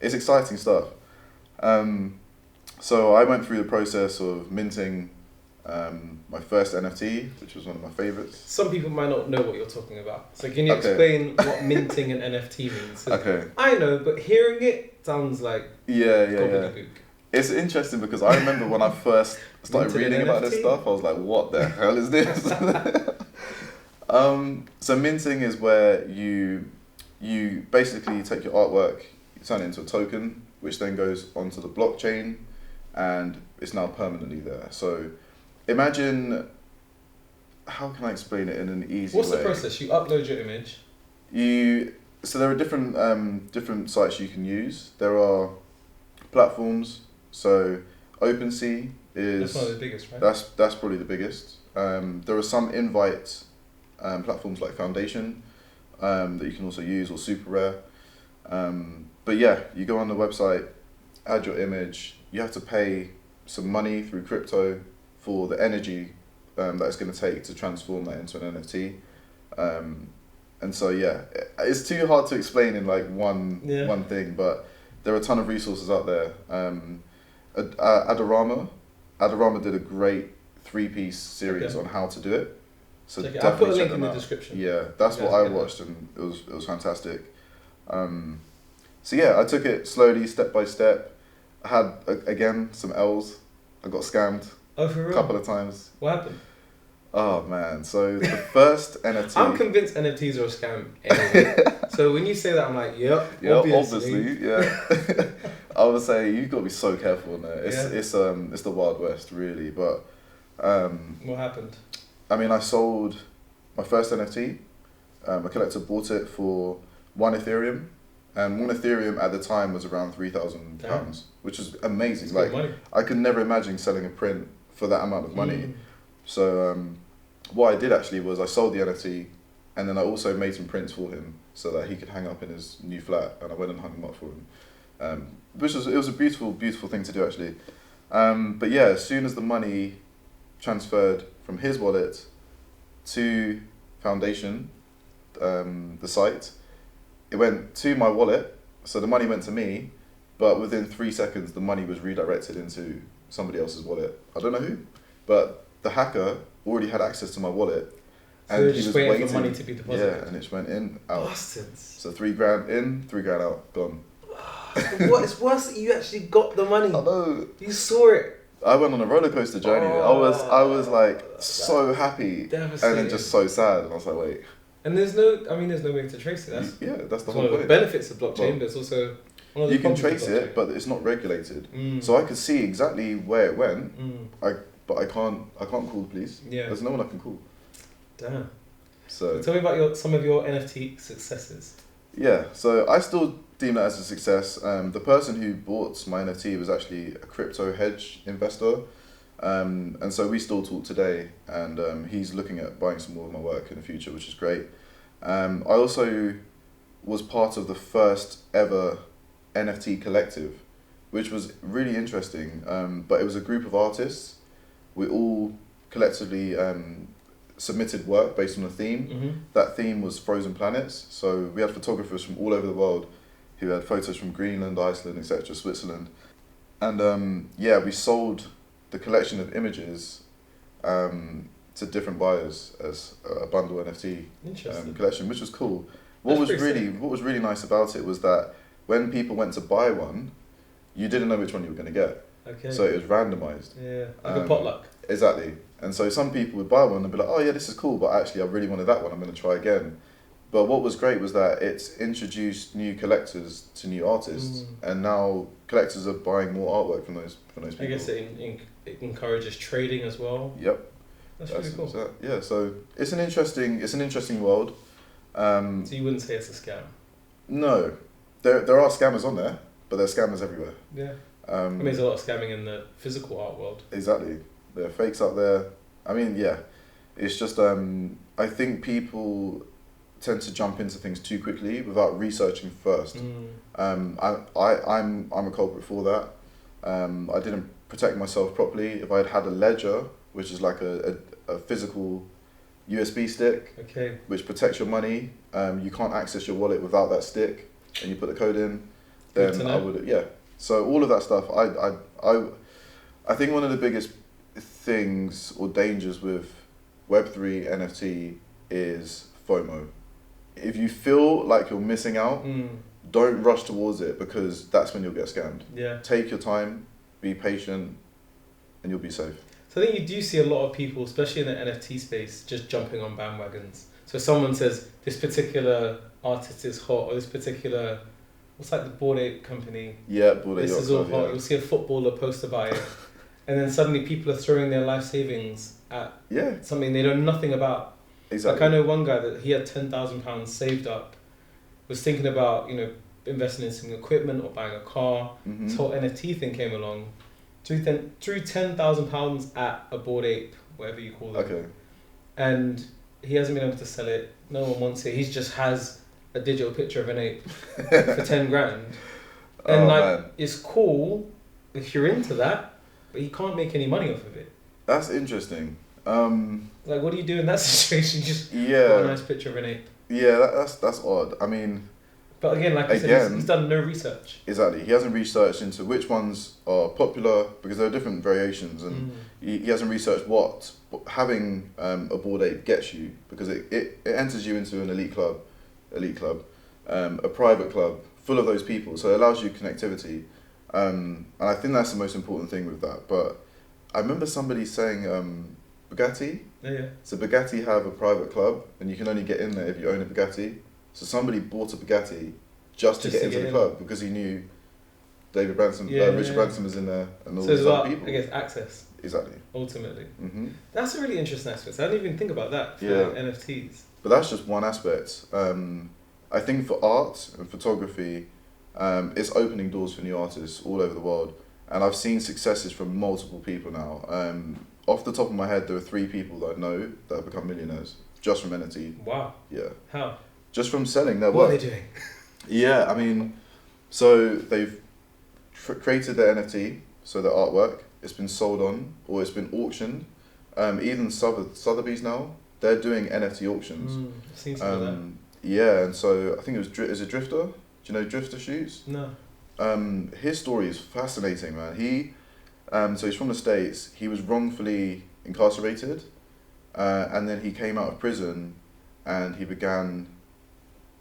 it's exciting stuff. So I went through the process of minting my first NFT, which was one of my favorites. Some people might not know what you're talking about. So can you explain what minting an NFT means? Okay. I know, but hearing it sounds like yeah. It's interesting because I remember when I first started reading about this stuff, I was like, what the hell is this? So minting is where you basically take your artwork, you turn it into a token, which then goes onto the blockchain, and it's now permanently there. So imagine, how can I explain it in an easy way? What's the process? You upload your image. So there are different sites you can use. There are platforms. So OpenSea is... That's one of the biggest, right? That's probably the biggest. There are some invite platforms like Foundation that you can also use, or Super Rare. But yeah, you go on the website, add your image. You have to pay some money through crypto for the energy that it's going to take to transform that into an NFT. And so yeah, it's too hard to explain in like one thing, but there are a ton of resources out there. Adorama did a great 3-piece series on how to do it. So I'll definitely put a check link in them the out. description. Yeah, that's what I watched, and it was fantastic. So yeah, I took it slowly, step by step. I had again some L's. I got scammed Oh, for real? a couple of times. What happened? Oh man, so the first NFT. I'm convinced NFTs are a scam anyway. So when you say that, I'm like, yep, Yeah, obviously. yeah. I would say you've got to be so careful on there. It's Yeah. it's the Wild West really, but What happened? I mean, I sold my first NFT. A collector bought it for 1 Ethereum, and 1 Ethereum at the time was around £3,000, which is amazing. It's Like, good money. I could never imagine selling a print for that amount of money. Mm. So what I did actually was I sold the NFT, and then I also made some prints for him so that he could hang up in his new flat, and I went and hung them up for him. It was a beautiful thing to do actually. But yeah, as soon as the money transferred from his wallet to Foundation, the site, it went to my wallet, so the money went to me, but within 3 seconds the money was redirected into somebody else's wallet. I don't know who, but the hacker already had access to my wallet, So and you're he just was waiting waiting for money to be deposited. Yeah, and it just went in, out. Bastards. So $3,000 in, $3,000 out, gone. What? It's worse that you actually got the money. I know. You saw it. I went on a roller coaster journey. I was like so happy, and then just so sad. And I was like, wait. And there's no way to trace it. That's That's the one whole of the point. benefits of blockchain, but it's also one of the You can problems trace of blockchain. it, but it's not regulated. Mm. So I could see exactly where it went. Mm. But I can't call the police. Yeah. There's no one I can call. Damn. So Tell me about some of your NFT successes. yeah, so I still deem that as a success. The person who bought my NFT was actually a crypto hedge investor. And so we still talk today, and he's looking at buying some more of my work in the future, which is great. I also was part of the first ever NFT collective, which was really interesting. But it was a group of artists. We all collectively submitted work based on a theme. Mm-hmm. That theme was frozen planets. So we had photographers from all over the world who had photos from Greenland, Iceland, etc., Switzerland. And we sold the collection of images to different buyers as a bundle NFT collection, which was cool. What was really nice about it was that when people went to buy one, you didn't know which one you were going to get. Okay. So it was randomized. Yeah, like a potluck. Exactly. And so some people would buy one and be like, oh yeah, this is cool, but actually I really wanted that one, I'm going to try again. But what was great was that it's introduced new collectors to new artists, and now collectors are buying more artwork from those people. I guess it encourages trading as well. Yep. That's really cool. So it's an interesting world. So you wouldn't say it's a scam? No, there are scammers on there, but there are scammers everywhere. Yeah. I mean, there's a lot of scamming in the physical art world. Exactly. There are fakes out there. I mean, yeah, it's just I think people tend to jump into things too quickly without researching first. I'm a culprit for that. I didn't protect myself properly. If I had a ledger, which is like a physical USB stick, which protects your money, you can't access your wallet without that stick, and you put the code in, then I would, yeah. So all of that stuff, I think one of the biggest things or dangers with Web3 NFT is FOMO. If you feel like you're missing out, don't rush towards it, because that's when you'll get scammed. Yeah. Take your time, be patient, and you'll be safe. So I think you do see a lot of people, especially in the NFT space, just jumping on bandwagons. So someone says this particular artist is hot, or this particular, what's like the Bored Ape company? Yeah, Bored Ape. This is all hot. Yeah. You'll see a footballer post about it, and then suddenly people are throwing their life savings at something they know nothing about. Exactly. Like I know one guy that he had £10,000 saved up, was thinking about investing in some equipment or buying a car. Mm-hmm. This whole NFT thing came along. Threw £10,000 at a Bored Ape, whatever you call it. Okay. And he hasn't been able to sell it. No one wants it. He just has a digital picture of an ape for 10 grand. And man. It's cool if you're into that, but you can't make any money off of it. That's interesting. Like, what do you do in that situation? Just got a nice picture of an ape. Yeah, that's odd. I mean, But again, like I said, he's done no research. Exactly. He hasn't researched into which ones are popular because there are different variations, and he hasn't researched what having a Bored Ape gets you, because it enters you into an elite club, a private club full of those people. So it allows you connectivity, and I think that's the most important thing with that. But I remember somebody saying Bugatti. Yeah. So Bugatti have a private club, and you can only get in there if you own a Bugatti. So somebody bought a Bugatti just to get into the club because he knew Richard Branson was in there, and all these other people. I guess access. Exactly. Ultimately. Mm-hmm. That's a really interesting aspect. I didn't even think about that for NFTs. But that's just one aspect. I think for art and photography, it's opening doors for new artists all over the world. And I've seen successes from multiple people now. Off the top of my head, there are 3 people that I know that have become millionaires just from NFT. Wow. Yeah. How? Just from selling their What work. are they doing? Yeah, I mean, so they've created their NFT, so their artwork. It's been sold on, or it's been auctioned. Even Sotheby's now, they're doing NFT auctions. I've seen some of that. Yeah, and so I think it was is it Drifter? Do you know Drifter Shoots? No. His story is fascinating, man. So he's from the States. He was wrongfully incarcerated, and then he came out of prison, and he began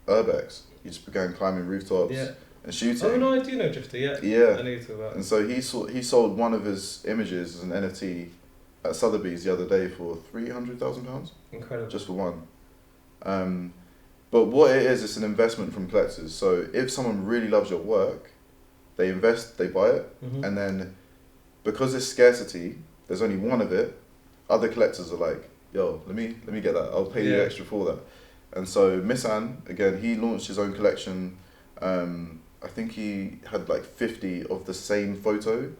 urbex. He just began climbing rooftops and shooting. Oh no, I do know Drifter. Yeah. Yeah. I know you talk about. And so he sold one of his images as an NFT at Sotheby's the other day for £300,000. Incredible. Just for one. But what it is, it's an investment from collectors. So if someone really loves your work, they invest, they buy it, and then because there's scarcity, there's only one of it. Other collectors are like, "Yo, let me get that. I'll pay you extra for that." And so Missan, again, he launched his own collection. I think he had like 50 of the same photo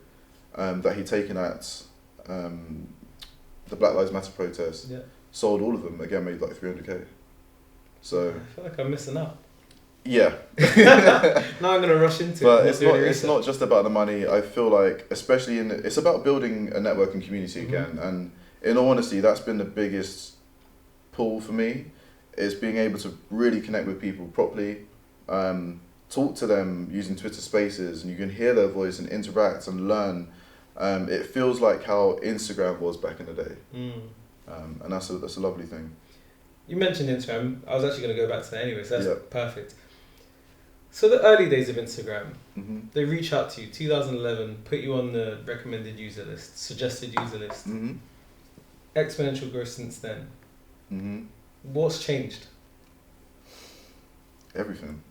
that he'd taken at the Black Lives Matter protest. Yeah. Sold all of them. Again, made like 300k. So I feel like I'm missing out. Yeah. Now I'm gonna rush into but it. But it's not just about the money. I feel like, especially it's about building a networking community again. And in all honesty, that's been the biggest pull for me, is being able to really connect with people properly, talk to them using Twitter Spaces, and you can hear their voice and interact and learn. It feels like how Instagram was back in the day, and that's a lovely thing. You mentioned Instagram. I was actually going to go back to that anyway, so that's perfect. So the early days of Instagram, they reach out to you, 2011, put you on the recommended user list, suggested user list. Exponential growth since then. What's changed? Everything.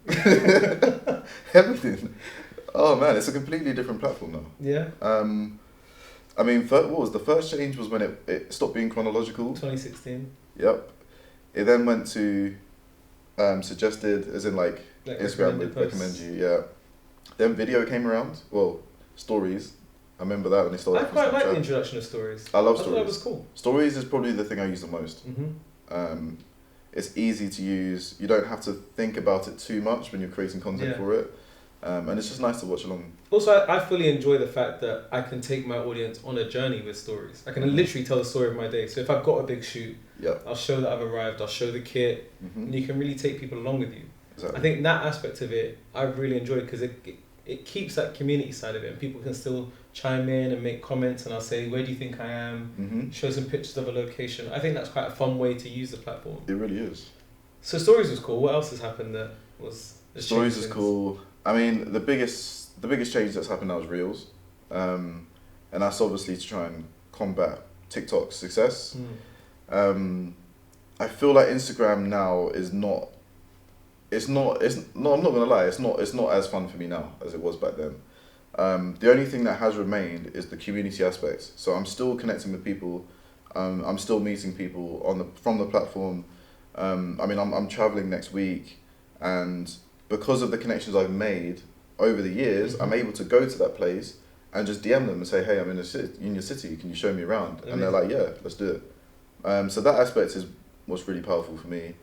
Everything. Oh man, it's a completely different platform now. Yeah. I mean, what was the first change was when it stopped being chronological. 2016. Yep. It then went to suggested, as in like Instagram would recommend you. Yeah. Then video came around. Well, stories. I remember that when they started. I quite like the introduction of stories. I love stories. That was cool. Stories is probably the thing I use the most. It's easy to use. You don't have to think about it too much when you're creating content for it. And it's just nice to watch along. Also, I fully enjoy the fact that I can take my audience on a journey with stories. I can literally tell the story of my day. So if I've got a big shoot, I'll show that I've arrived, I'll show the kit, and you can really take people along with you. Exactly. I think that aspect of it, I really enjoy because it keeps that community side of it, and people can still chime in and make comments, and I'll say, where do you think I am? Show some pictures of a location. I think that's quite a fun way to use the platform. It really is. So stories was cool. What else has happened that was... Stories is cool. I mean, the biggest change that's happened now is Reels. And that's obviously to try and combat TikTok's success. I feel like Instagram now is not, I'm not gonna lie, it's not as fun for me now as it was back then. The only thing that has remained is the community aspect. So I'm still connecting with people. I'm still meeting people from the platform. I mean, I'm traveling next week, and because of the connections I've made over the years, I'm able to go to that place and just DM them and say, hey, I'm in your city, can you show me around? And they're like, yeah, let's do it. So that aspect is what's really powerful for me.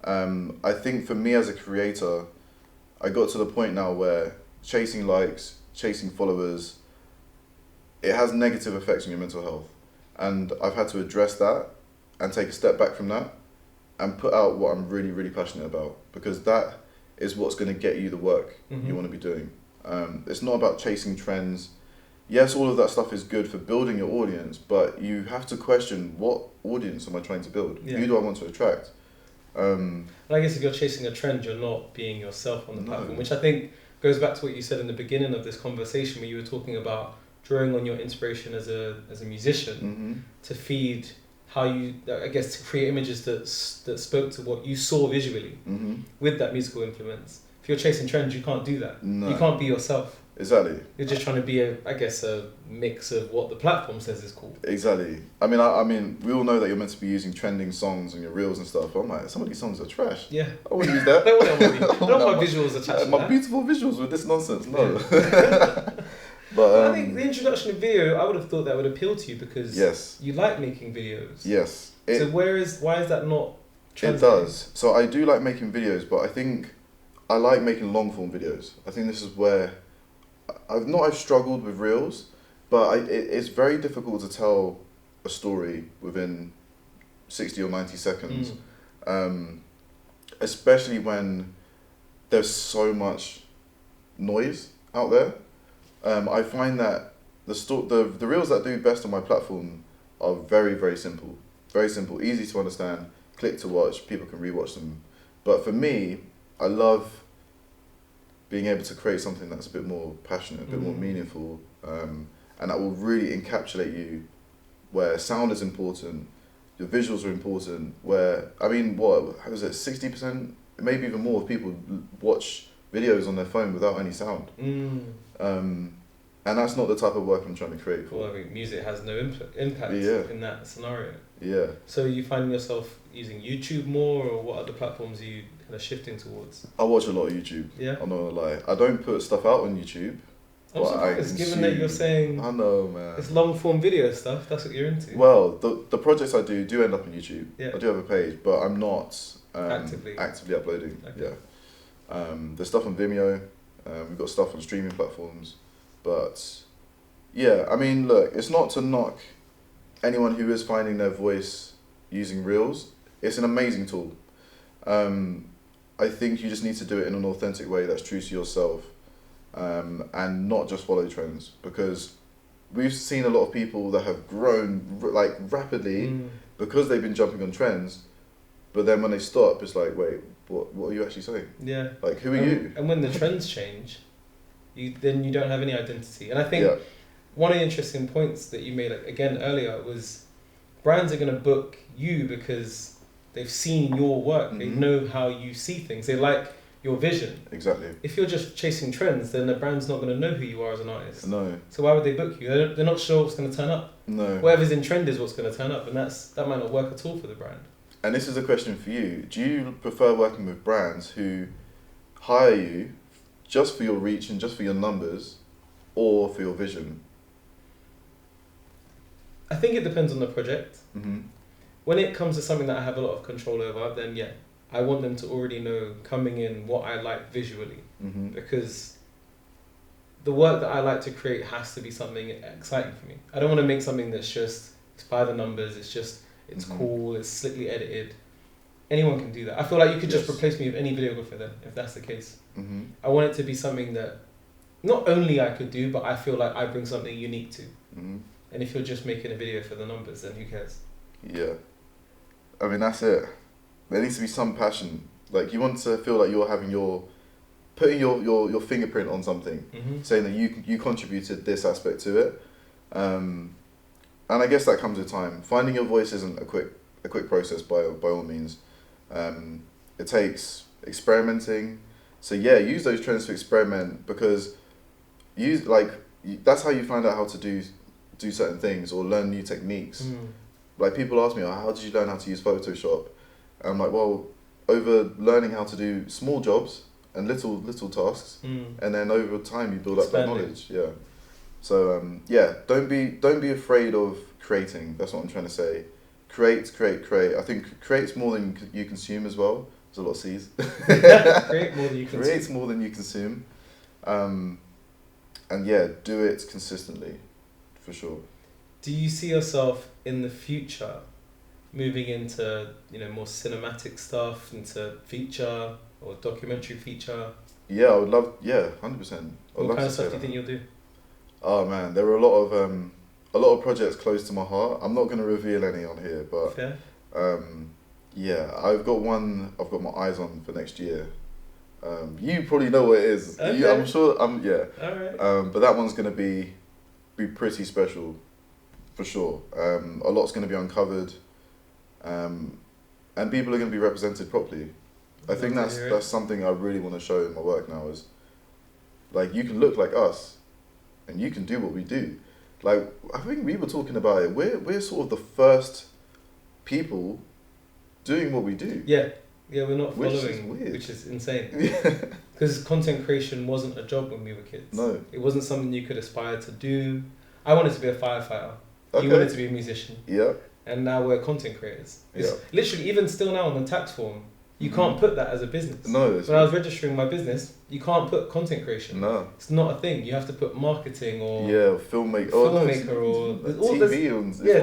I think for me as a creator, I got to the point now where chasing likes, chasing followers, it has negative effects on your mental health. And I've had to address that and take a step back from that and put out what I'm really, really passionate about, because that is what's going to get you the work Mm-hmm. you want to be doing. It's not about chasing trends. Yes, all of that stuff is good for building your audience, but you have to question, what audience am I trying to build? Yeah. Who do I want to attract? And I guess if you're chasing a trend, you're not being yourself on the No. platform, which I think goes back to what you said in the beginning of this conversation, where you were talking about drawing on your inspiration as a musician Mm-hmm. to feed how you, I guess, to create images that spoke to what you saw visually Mm-hmm. with that musical influence. If you're chasing trends, you can't do that. No. You can't be yourself. Exactly. You're just trying to be a mix of what the platform says is cool. Exactly. I mean, we all know that you're meant to be using trending songs on your reels and stuff. I'm like, some of these songs are trash. Yeah. I wouldn't use that. I don't want my visuals attached to my that. beautiful visuals with this nonsense. No. Yeah. But I think the introduction of video, I would have thought that would appeal to you because yes, you like making videos. yes. So why is that not It translating? does. So I do like making videos, but I think I like making long form videos. I think this is where I've struggled with reels, but it's very difficult to tell a story within 60 or 90 seconds. Especially when there's so much noise out there. I find that the reels that do best on my platform are very, very simple. Very simple, easy to understand, click to watch, people can rewatch them. But for me, I love being able to create something that's a bit more passionate, a bit more meaningful, and that will really encapsulate you, where sound is important, your visuals are important, where, I mean, how is it, 60%, maybe even more of people watch videos on their phone without any sound. And that's not the type of work I'm trying to create for. Well, I mean, music has no impact Yeah. in that scenario. Yeah. So are you finding yourself using YouTube more, or what other platforms are you kind of shifting towards? I watch a lot of YouTube. Yeah. I'm not gonna lie. I don't put stuff out on YouTube. I'm surprised, given that you're saying I know, man. it's long form video stuff. That's what you're into. Well, the projects I do end up on YouTube. Yeah. I do have a page, but I'm not Actively uploading. Okay. Yeah. There's stuff on Vimeo. We've got stuff on streaming platforms, but yeah, I mean, look, it's not to knock anyone who is finding their voice using Reels. It's an amazing tool. I think you just need to do it in an authentic way that's true to yourself, and not just follow trends, because we've seen a lot of people that have grown like rapidly because they've been jumping on trends, but then when they stop, it's like, wait, what are you actually saying? Yeah. Like, who are you? And when the trends change, then you don't have any identity. And I think one of the interesting points that you made, like, again earlier, was brands are going to book you because they've seen your work. They know how you see things. They like your vision. Exactly. If you're just chasing trends, then the brand's not going to know who you are as an artist. No. So why would they book you? They're not sure what's going to turn up. No. Whatever's in trend is what's going to turn up, and that might not work at all for the brand. And this is a question for you. Do you prefer working with brands who hire you just for your reach and just for your numbers, or for your vision? I think it depends on the project. Mm-hmm. When it comes to something that I have a lot of control over, then yeah, I want them to already know coming in what I like visually, because the work that I like to create has to be something exciting for me. I don't want to make something that's just, it's by the numbers, it's cool, it's slickly edited. Anyone can do that. I feel like you could just replace me with any videographer then, if that's the case. I want it to be something that not only I could do, but I feel like I bring something unique to. And if you're just making a video for the numbers, then who cares? Yeah. I mean, that's it. There needs to be some passion. Like, you want to feel like you're having putting your fingerprint on something, saying that you contributed this aspect to it. And I guess that comes with time. Finding your voice isn't a quick process by all means. It takes experimenting. So yeah, use those trends to experiment, because that's how you find out how to do certain things or learn new techniques. Like, people ask me, oh, how did you learn how to use Photoshop? And I'm like, well, over learning how to do small jobs and little tasks, and then over time you build up that knowledge. Yeah. So yeah, don't be afraid of creating. That's what I'm trying to say. Create. I think creates more than you consume as well. There's a lot of C's. Create more than you consume. Creates more than you consume. And yeah, do it consistently, for sure. Do you see yourself in the future moving into more cinematic stuff, into feature or documentary feature? Yeah, I would love. Yeah, 100%. What kind of stuff do you think you'll do? Oh man, there are a lot of projects close to my heart. I'm not going to reveal any on here, but Fair. yeah, I've got one. I've got my eyes on for next year. You probably know what it is. Okay. I'm sure. Yeah. All right. But that one's going to be pretty special, for sure. A lot's going to be uncovered, and people are going to be represented properly. I think that's something I really want to show in my work now is, like, you can look like us, and you can do what we do. Like, I think we were talking about it. We're sort of the first people doing what we do. Yeah, we're not Which is following, weird. which is insane. Yeah. Because content creation wasn't a job when we were kids. No. It wasn't something you could aspire to do. I wanted to be a firefighter. Okay. You wanted to be a musician. Yeah. And now we're content creators. It's Yeah. literally, even still now on the tax form, you can't put that as a business. No. When I was registering my business, you can't put content creation. No. It's not a thing. You have to put marketing or Filmmaker. TV.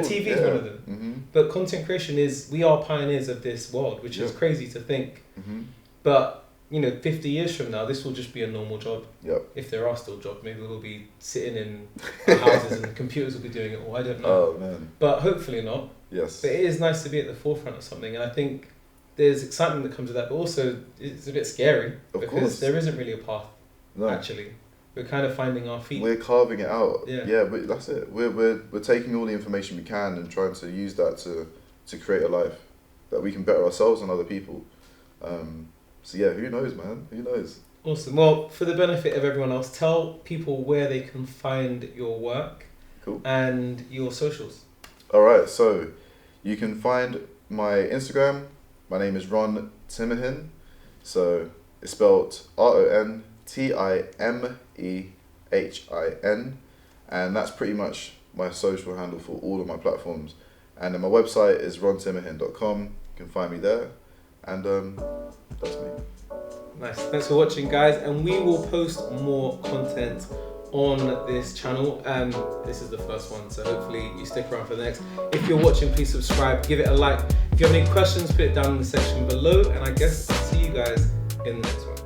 TV is one of them. Mm-hmm. But content creation we are pioneers of this world, which is crazy to think. Mm-hmm. But 50 years from now, this will just be a normal job. Yep. If there are still jobs, maybe we'll be sitting in our houses and computers will be doing it all. I don't know. Oh man. But hopefully not. Yes. But it is nice to be at the forefront of something, and I think there's excitement that comes with that, but also it's a bit scary because there isn't really a path. No. Actually, we're kind of finding our feet. We're carving it out. Yeah. But that's it. We're taking all the information we can and trying to use that to create a life that we can better ourselves and other people. So yeah, who knows, man? Who knows? Awesome. Well, for the benefit of everyone else, tell people where they can find your work. Cool. And your socials. All right, so you can find my Instagram. My name is Ron Timehin. So it's spelled RonTimehin, and that's pretty much my social handle for all of my platforms. And then my website is rontimehin.com. You can find me there, and that's me. Nice. Thanks for watching, guys, and we will post more content on this channel. This is the first one, so hopefully you stick around for the next. If you're watching, please subscribe, give it a like. If you have any questions, put it down in the section below, and I guess I'll see you guys in the next one.